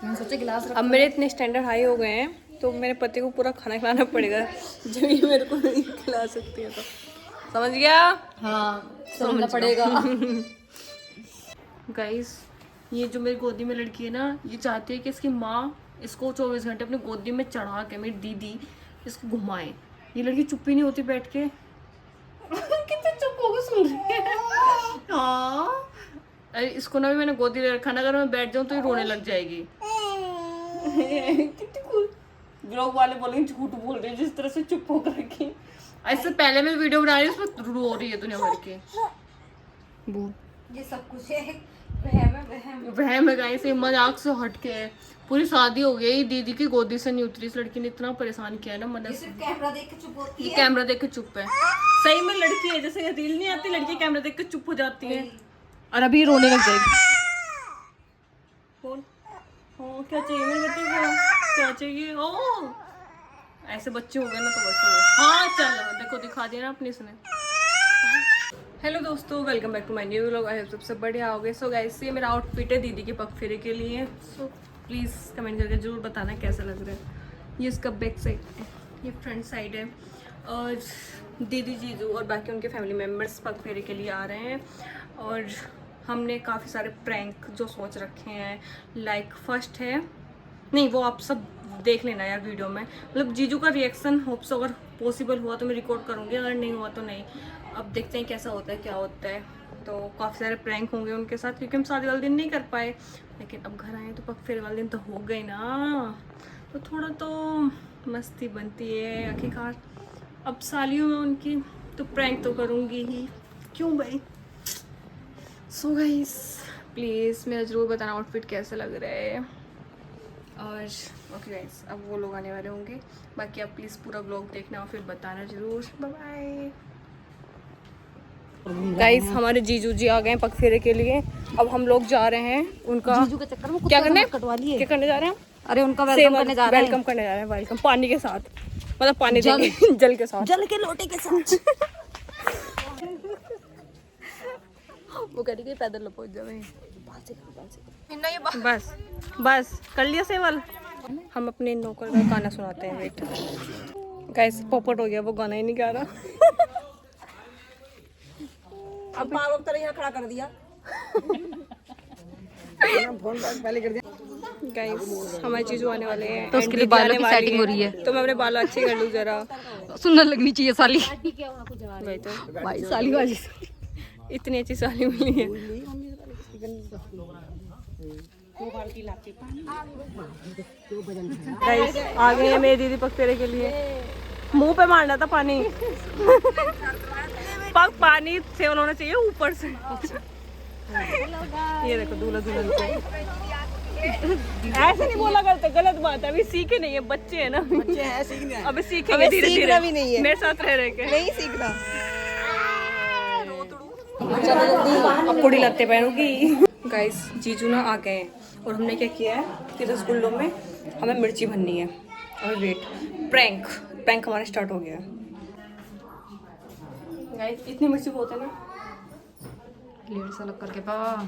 मैंने सोचा गिलास अब मेरे इतने स्टैंडर्ड हाई हो गए हैं तो मेरे पति को पूरा खाना खिलाना पड़ेगा जब ये मेरे को नहीं खिला सकती है तो। समझ गया? हाँ समझना पड़ेगा। गाइस ये जो मेरी गोदी में लड़की है ना, ये चाहती है कि इसकी माँ इसको 24 घंटे अपनी गोदी में चढ़ा के, मेरी दीदी इसको घुमाए। ये लड़की चुप ही नहीं होती बैठ के। कितने चुप होकर सुन रही है। हाँ अरे इसको ना भी मैंने गोदी ले रखा ना, अगर मैं बैठ जाऊँ तो ये रोने लग जाएगी। ब्लॉग वाले बोलेंगे झूठ बोल रहे हैं जिस तरह से चुप होकर रखी। इससे पहले मैं वीडियो बना रही हूँ उसमें रो रही है दुनिया भर के। बोल ये सब कुछ है वहम है गाइस, ये मजाक से हट के है। पूरी शादी हो गई, दीदी की गोदी से नहीं उतरी। इस लड़की ने इतना परेशान किया है ना, मन सिर्फ कैमरा देख के चुप होती है। कैमरा देख के चुप है। सही में लड़की है, जैसे रील नहीं आती लड़की कैमरा देख के चुप हो जाती है और अभी रोने लग जाएगी। बोल हाँ क्या चाहिए मेरे बेटे को, क्या चाहिए? ओ ऐसे बच्चे हो गए ना तो बस हो गए। हाँ चल देखो दिखा दिया ना अपने इसने। हेलो दोस्तों, welcome back to my new vlog. I hope सबसे बढ़िया हो गए। सो गाइस ये मेरा आउटफिट है दीदी के पग फेरे के लिए। सो प्लीज़ कमेंट करके जरूर बताना कैसा लग रहा है। ये इसका बैक साइड है, ये फ्रंट साइड है। और दीदी जीजू और बाकी उनके फैमिली मेम्बर्स पग फेरे के लिए आ रहे हैं। और हमने काफ़ी सारे प्रैंक जो सोच रखे हैं। लाइक फर्स्ट है, नहीं वो आप सब देख लेना यार वीडियो में। मतलब जीजू का रिएक्शन होप सो अगर पॉसिबल हुआ तो मैं रिकॉर्ड करूँगी, अगर नहीं हुआ तो नहीं। अब देखते हैं कैसा होता है क्या होता है। तो काफ़ी सारे प्रैंक होंगे उनके साथ क्योंकि हम शादी वाले दिन नहीं कर पाए, लेकिन अब घर आए तो पग फेरे वाले दिन तो हो गए ना, तो थोड़ा तो मस्ती बनती है आखिरकार। अब सालियों में उनकी तो प्रैंक तो करूँगी ही, क्यों भाई। सो गाइस प्लीज़ मेरा ज़रूर बताना आउटफिट कैसा लग रहा है। और ओके गाइस अब वो लोग आने वाले होंगे, बाकी आप प्लीज़ पूरा व्लॉग देखना और फिर बताना ज़रूर। बाय बाय गाइस, हमारे जीजू जी आ गए हैं पग फेरे के लिए। अब हम लोग जा रहे हैं उनका जीजू के चक्कर में क्या करने कटवा लिए। क्या करने जा रहे हैं? अरे उनका वेलकम करने जा रहे हैं। वेलकम करने जा रहे हैं, वेलकम पानी के साथ, मतलब पानी देंगे जल के साथ, जल के लोटे के साथ। वो कह रही कि पैदल पहुंच जाए। बस बस कर लिया सेवल। हम अपने नौकर का गाना सुनाते हैं। वेट गाइस पोपट हो गया, वो गाना ही नहीं गा रहा। अब पाव तरह यहाँ खड़ा कर दिया। फोन पहले कर दिया। गाइस हमारे जीजू आने वाले हैं तो उसके लिए बालों की सेटिंग हो रही है, तो मैं अपने बाल अच्छे कर लूँ जरा। सुंदर लगनी चाहिए साली। भाई तो भाई साली वाली इतनी अच्छी साली मिली है। गाइस आ गए हैं मेरी दीदी पग फेरे के लिए। मुंह पे मारना था पानी। पग पानी सेवल होना चाहिए ऊपर से। ये देखो दूल्हा दुल्हन को ऐसे नहीं बोला करते, गलत बात है। अभी सीखे नहीं है, बच्चे हैं ना, बच्चे हैं सीखने हैं। अभी सीखेंगे धीरे धीरे भी नहीं है, मेरे साथ रह के नहीं सीखना। अब कुड़ी लगते पैरों की। गाइस जीजू ना आ गए हैं और हमने क्या किया है कि रसगुल्लों में हमें मिर्ची भरनी है। और वेट प्रैंक प्रैंक हमारा स्टार्ट हो गया है। गाइस इतनी मिर्ची बहुत है ना, लेट सा लग करके पा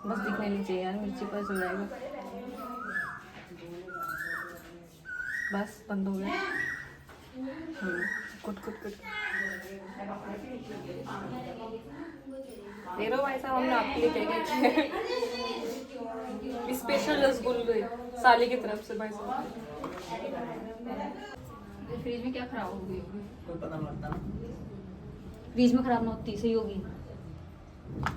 बस दिखने नहीं चाहिए यार, मिर्ची पर चल जाएगा। बस बंद हो गया। कुट कुट कुट दे लो भाई साहब, हमने आपके लिए क्या स्पेशल रसगुल्ले साली की तरफ से भाई साहब। फ्रिज में क्या खराब हो गई? फ्रिज में खराब ना होती, सही होगी।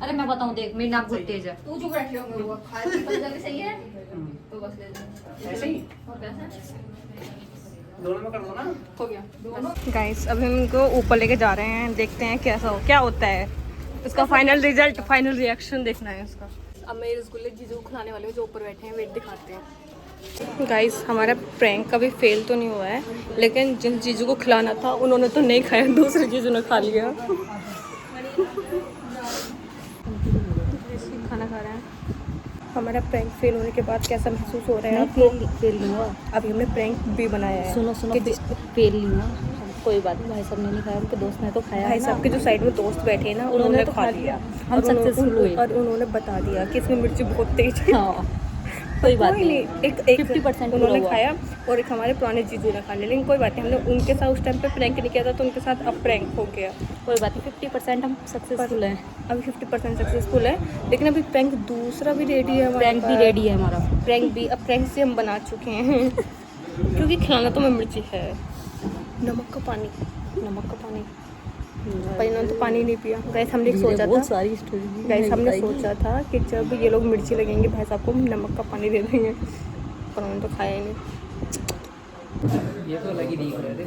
अरे मैं बताऊं देख, मेरी नाक बहुत तेज है। तू जो बैठे होंगे वो खाए पी जाके सही है तो बस ले ले ऐसे ही। और कैसे दोनों में कर दो ना, हो गया दोनों। गाइस अभी हम इनको ऊपर लेके जा रहे हैं, देखते हैं कैसा हो क्या होता है इसका फाइनल रिजल्ट, फाइनल रिएक्शन देखना है इसका। अब मैं रसगुल्ले जीजू को खिलाने वाले जो ऊपर बैठे हैं, वेट दिखाते हैं। गाइस हमारा प्रैंक कभी फेल तो नहीं हुआ है, लेकिन जिन जीजू को खिलाना था उन्होंने तो नहीं खाया, दूसरे जीजू ने खा लिया। खाना खा रहे हैं। हमारा प्रैंक फेल होने के बाद कैसा महसूस हो रहा है आपको? फेल नहीं हुआ। अभी हमने प्रैंक भी बनाया है। सुनो सुनो, फेल नहीं हुआ, कोई बात नहीं, भाई साहब ने नहीं खाया, उनके दोस्त ने तो खाया भाई है साहब ना। के जो साइड में दोस्त बैठे हैं ना, उन्होंने तो खा लिया। हम और सक्सेसफुल हुए। और उन्होंने बता दिया कि इसमें मिर्ची बहुत तेज है। हाँ, कोई बात कोई नहीं, नहीं, एक 50% पूरा उन्होंने हुआ। खाया और एक हमारे पुराने जीजू ने खा लिया, लेकिन कोई बात नहीं, हमने उनके साथ उस टाइम पे प्रैंक नहीं किया था, तो उनके साथ अब प्रैंक हो गया। कोई बात नहीं, 50% हम सक्सेसफुल हैं। अभी 50% सक्सेसफुल है, लेकिन अभी प्रैंक दूसरा भी रेडी है हमारे प्रैंक भी पास। रेडी है हमारा। प्रैंक भी, अब प्रैंक से हम बना चुके हैं। क्योंकि खिलाना तो मैं मिर्ची है। नमक का पानी, नमक का पानी। पर इन्होंने तो पानी नहीं पिया। गैस हमने धीरे, सोचा बहुत था, सारी स्टोरी गैस हमने सोचा था कि जब ये लोग मिर्ची लगेंगे भाई साहब को नमक का पानी दे देंगे, पर उन्होंने तो खाया ही नहीं। ये तो लगी दिख रहे थे।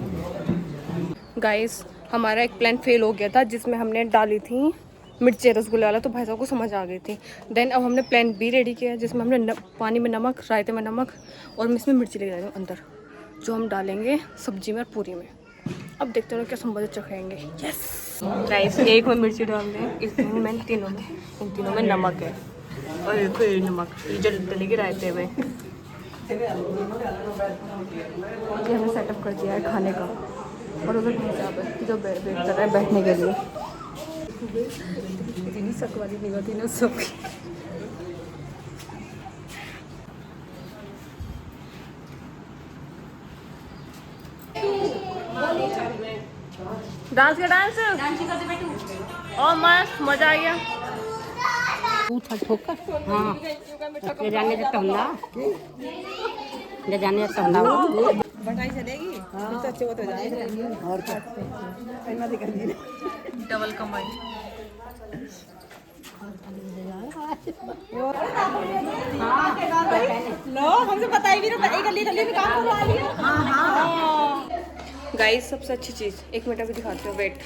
गाइस हमारा एक प्लान फेल हो गया था, जिसमें हमने डाली थी मिर्ची रसगुल्ले वाला, तो भाई साहब को समझ आ गई थी। देन अब हमने प्लान बी रेडी किया, जिसमें हमने पानी में नमक, रायते में नमक और इसमें मिर्ची ले जाएंगे अंदर, जो हम डालेंगे सब्जी में और पूरी में। अब देखते हैं क्या संबंध चखेंगे। यस गाइस, एक में मिर्ची डाल दें, इसमें तीनों में, इन तीनों में नमक है और फिर नमक ये जल डलेगी रायते में। ये हमने सेटअप कर दिया है खाने का, और उधर भाई साहब है जो वेट कर रहा है बैठने के लिए। इतनी सकवारी निगाह थी ना सबकी। डांस का डांस और मस्त मजा आ गया। हाँ ले जाने देता हूँ ना, ले जाने देता हूँ ना। बढ़ाई चलेगी तो अच्छे हो तो जाएगा। और क्या डबल कमाई। लो हमसे बताई भी ना, एक गली गली में काम करवा लिया। गाइस सबसे अच्छी चीज, एक मिनट अभी दिखाते हो, वेट।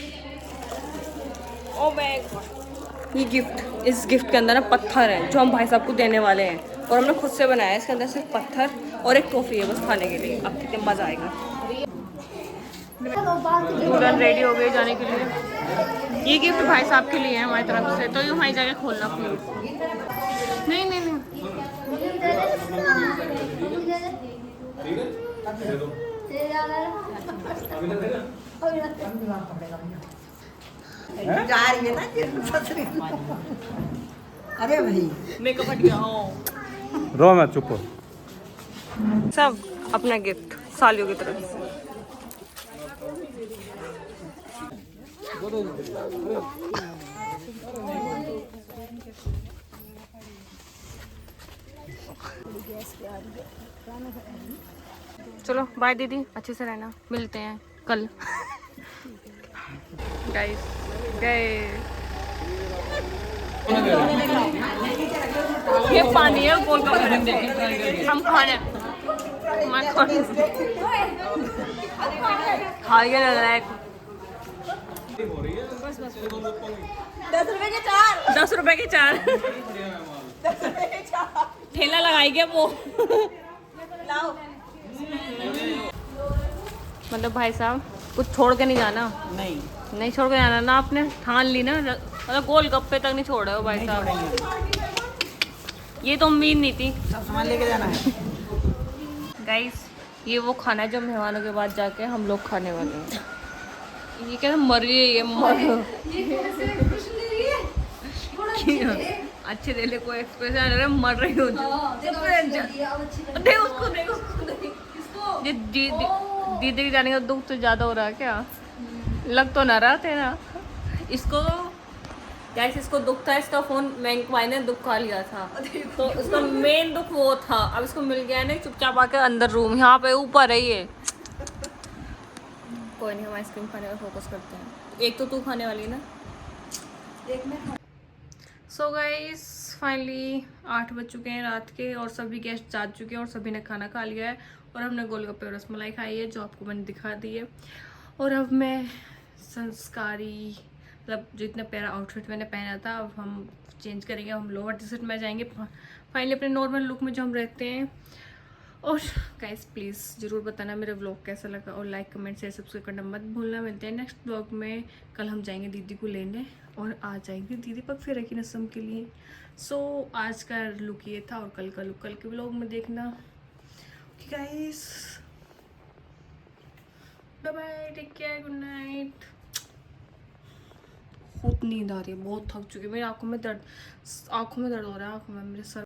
ओ बैग, ये गिफ्ट, इस गिफ्ट के अंदर ना पत्थर है जो हम भाई साहब को देने वाले हैं, और हमने खुद से बनाया है। इसके अंदर सिर्फ पत्थर और एक टॉफी है बस खाने के लिए। अब कितने मजा आएगा। दुल्हन रेडी हो गई जाने के लिए। ये गिफ्ट भाई साहब के लिए है हमारी तरफ से, तो ये भाई जाके खोलना प्लीज। नहीं नहीं नहीं, जा रही है ना ये ससुरी। अरे भाई मेकअप हट गया हो। रो मैं चुप हो। सब अपना गिफ्ट सालियों की तरफ से। चलो बाय दीदी, अच्छे से रहना, मिलते हैं कल। गाइस गए, ये पानी है गोल का, हम खाने खाइए ना। 10 रुपए के 4। 10 रुपए के 4 ठेला लगाई गया वो। लाओ मतलब भाई साहब कुछ छोड़ के नहीं जाना। नहीं छोड़ के जाना ना, आपने ठान ली ना, मतलब गोल गप्पे तक नहीं छोड़े हो भाई साहब। ये तो उम्मीद नहीं थी। सब सामान लेके जाना है। गाइस ये वो खाना है जो मेहमानों के बाद जाके हम लोग खाने वाले हैं। ये क्या मर रही है, ये मर अच्छे दे ले, कोई एक्सप्रेशन अरे मर रही हो। देख उसको, देख उसको। दीदी के जाने का दुख तो ज्यादा हो रहा है क्या? लग तो ना रहा थे ना इसको। गाइस इसको दुख था, इसका फोन बैंक भाई ने दुख खा लिया था, तो इसका मेन दुख वो था। अब इसको मिल गया है ना, चुपचाप आके अंदर रूम यहाँ पे ऊपर है ये। कोई नहीं, हम आइसक्रीम खाने पर फोकस करते हैं। एक तो तू खाने वाली ना, एक मैं। सो गाइस फाइनली 8 बज चुके हैं रात के, और सभी गेस्ट जा चुके हैं और सभी ने खाना खा लिया है, और हमने गोलगप्पे और रसमलाई खाई है जो आपको मैंने दिखा दी है। और अब मैं संस्कारी, मतलब जो इतना प्यारा आउटफिट मैंने पहना था, अब हम चेंज करेंगे, हम लोअर टी शर्ट में जाएंगे फाइनली अपने नॉर्मल लुक में जो हम रहते हैं। और गाइस प्लीज़ ज़रूर बताना मेरा व्लॉग कैसा लगा, और लाइक कमेंट शेयर सब्सक्राइब करना मत भूलना। मिलते हैं नेक्स्ट व्लॉग में। कल हम जाएंगे दीदी को लेने, और आ जाएंगे दीदी पग फिर की रस्म के लिए। सो आज का लुक ये था, और कल का लुक कल के व्लॉग में देखना। Guys bye bye, take care, good night. बहुत नींद आ रही है, बहुत थक चुकी है, मेरी आंखों में दर्द हो रहा है, आंखों में मेरे सर